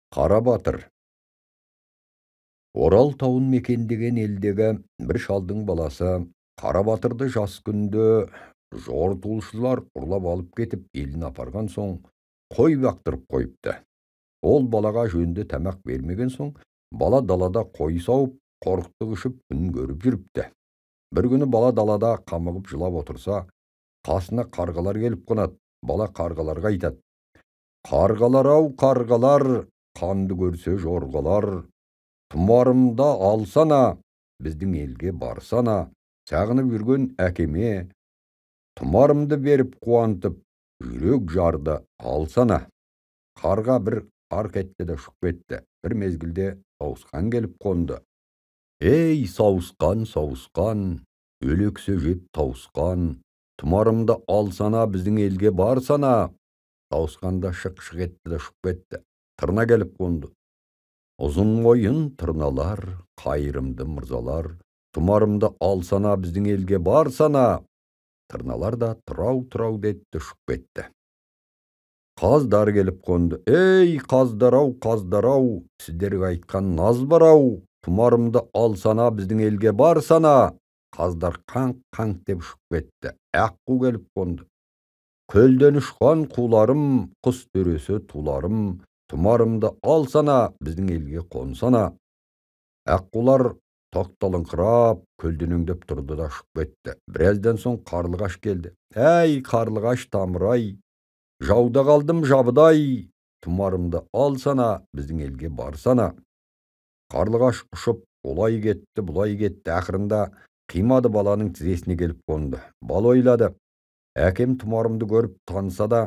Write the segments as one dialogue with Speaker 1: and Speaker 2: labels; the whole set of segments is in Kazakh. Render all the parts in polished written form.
Speaker 1: Қара батыр. Орал тауын мекендеген елдегі бір шалдың баласы Қара батырды жас күнде жортуылшылар ұрлап алып кетіп елін апарған соң қой бақтырып қойыпты. Ол балаға жөнді тамақ бермеген соң бала далада қой сауып қорықтық ішіп күн көріп жүріпті. Бір күні бала далада қамығып жылап отырса, қасына қарғалар келіп қонады. Бала қарғаларға айтады: «Қарғалар-ау, қарғалар, қанды көрсе жорғалар, тұмарымда алсана, біздің елге барсана, сағынып жүрген әкеме, тұмарымды беріп қуантып, жүрек жарды алсана». Қарға бір арқ етті де ұшып кетті. Бір мезгілде сауысқан келіп қонды. «Ей, сауысқан, сауысқан, өлексе жеп тауысқан, тұмарымды алсана, біздің елге барсана». Сауысқанда шық-шық етті де ұшып кетті. Тырна келіп қонды. «Ұзын мойын тырналар, қайырымды мырзалар, тұмарымды алсана, біздің елге барсана». Тырналар да тұрау деді, ұшып кетті. Қаздар келіп қонды. «Ей, қаздар-ау, қаздар-ау, сіздерге айтқан наз бар-ау, тұмарымды алсана, біздің елге барсана». Қаздар қаңқ деп ұшып кетті. Аққу келіп қонды. «Көлден ұшқан қуларым, құс төресі туларым, тұмарымды алсана, біздің елге қонсана». Аққулар тоқталыңқырап, көлденеңдеп тұрды да ұшып кетті. Біраздан соң қарлығаш келді. «Әй, қарлығаш тамыр-ай, жауда қалдым жабыдай, тұмарымды алсана, біздің елге барсана». Қарлығаш ұшып, олай кетті, бұлай кетті, ақырында қимады баланың тізесіне келіп қонды. Бала ойлады: «Әкем тұмарымды көріп таныса да,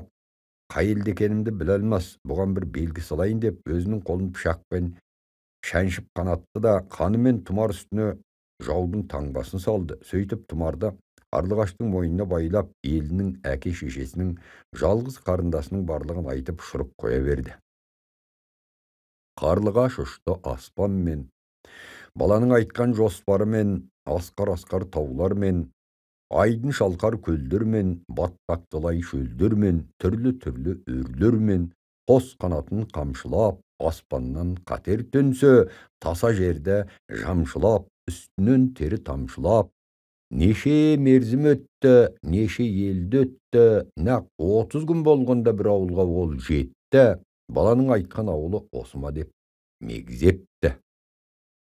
Speaker 1: қай елде екенімді біле алмас, бұған бір белгі салайын» деп, өзінің қолын пышақпен шаншып қанатты да қанымен тұмар үстіне жаудың таңбасын салды. Сөйтіп тұмарды қарлығаштың мойнына байлап, елінің, әке шешесінің, жалғыз қарындасының барлығын айтып ұшырып қоя берді. Қарлығаш ұшты аспанмен, баланың айтқан жоспарымен, асқар таулармен, айдын шалқар көлдермен, батпақтылай шөлдермен, түрлі өрлермен, қос қанатын қамшылап, аспаннан қатер төнсе, таса жерді жамшылап, үстінен тері тамшылап, неше мерзім өтті, неше елді өтті, нақ 30 күн болғанда бір ауылға ол жетті. Баланың айтқан ауылы осыма деп мегзепті.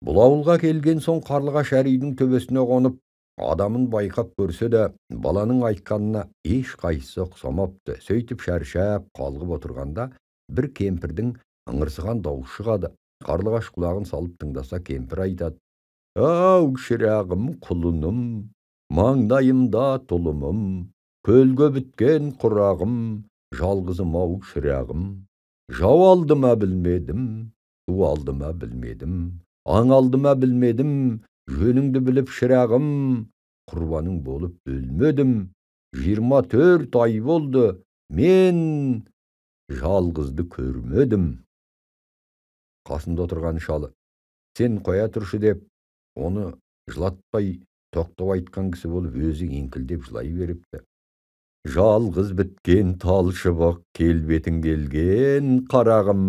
Speaker 1: Бұл ауылға келген соң қарлығаш әр үйдің төбесіне қонып, адамын байқап көрсе де, баланың айтқанына еш қайсысы ұқсамапты. Сөйтіп шаршап қалғып отырғанда, бір кемпірдің ыңырсыған дауысы шығады. Қарлығаш құлағын салып тыңдаса, кемпір айтады: «Ау, шырағым, құлыным, маңдайымда тұлымым, көлге біткен құрағым, жалғызым ау шырағым, жау алды ма білмедім, су алды ма білмедім, аң алды ма білмедім, жөніңді біліп шырағым, құрбаның болып өлмедім, 24 ай болды, мен жалғызды көрмедім». Қасында отырған шалы: «Сен қоя тұршы» деп, оны жылатпай тоқтау айтқан кісі болып, өзі еңкілдеп жылай беріпті. «Жалғыз біткен талшыбық келбетің келген қарағым,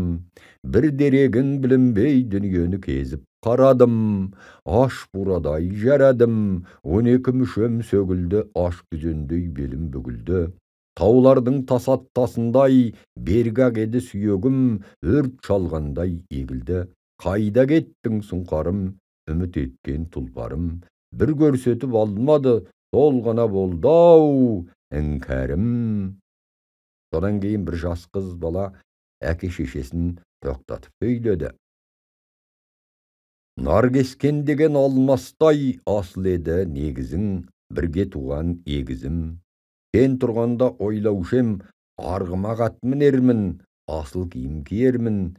Speaker 1: бір дерегің білінбей дүниені кезіп қарадым, аш бурадай жарадым, 12 мүшем сөгілді, аш күзендей белім бүгілді, таулардың тасаттасындай бергақ еді сүйегім, өрт шалғандай егілді, қайда кеттің сұңқарым, үміт еткен тұлпарым, бір көрсетіп алмады, сол ғана болды-ау іңкәрім». Содан кейін бір жас қыз бала әке шешесін тоқтатып сөйледі: «Наркескен деген алмастай асыл еді негізің, бірге туған егізім. Сен тұрғанда ойлаушем, арғыма ат мінермін, асыл киім киермін,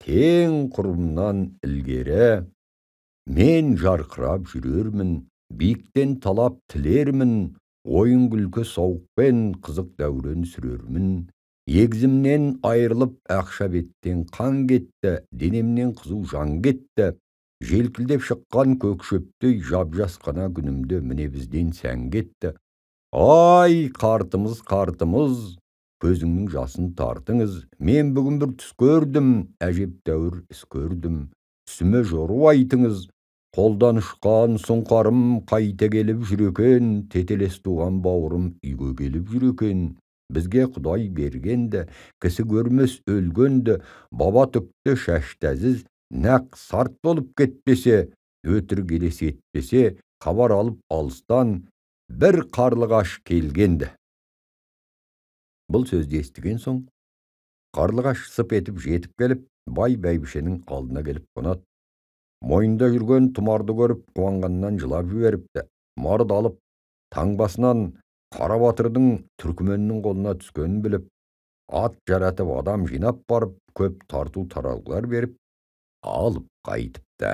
Speaker 1: тең құрбымнан ілгері мен жарқырап жүрермін, биіктен талап тілермін, ойын күлкі сауықпен қызық дәурен сүрермін. Егізімнен айырылып ақша беттен қан кетті, денемнен қызу жан кетті, желкілдеп шыққан көкшөптей жап-жас қана күнімді міне бізден сән кетті. Ай, қартымыз, Көзіңнің жасын тартыңыз. Мен бүгін бір түс көрдім, әжептәуір іс көрдім. Түсіме жору айтыңыз. Қолдан ұшқан сұңқарым қайта келіп жүр екен, тетелес туған бауырым үйге келіп жүр екен. Бізге Құдай бергенді, кісі көрмес өлгенді, баба түкті шәштәзіз, нәқ сарт болып кетпесе, өтірік елес етпесе, хабар алып алыстан бір қарлығаш келгенді. Бұл сөзді естіген соң, қарлығаш сып етіп жетіп келіп, бай бәйбішенің алдына келіп қонады. Мойында жүрген тұмарды көріп, қуанғаннан жылап жіберіпті. Тұмарды алып, таңбасынан Қарабатырдың түркіменнің қолына түскенін біліп, ат жаратып адам жинап барып, көп тарту таралғылар беріп, алып қайтыпты.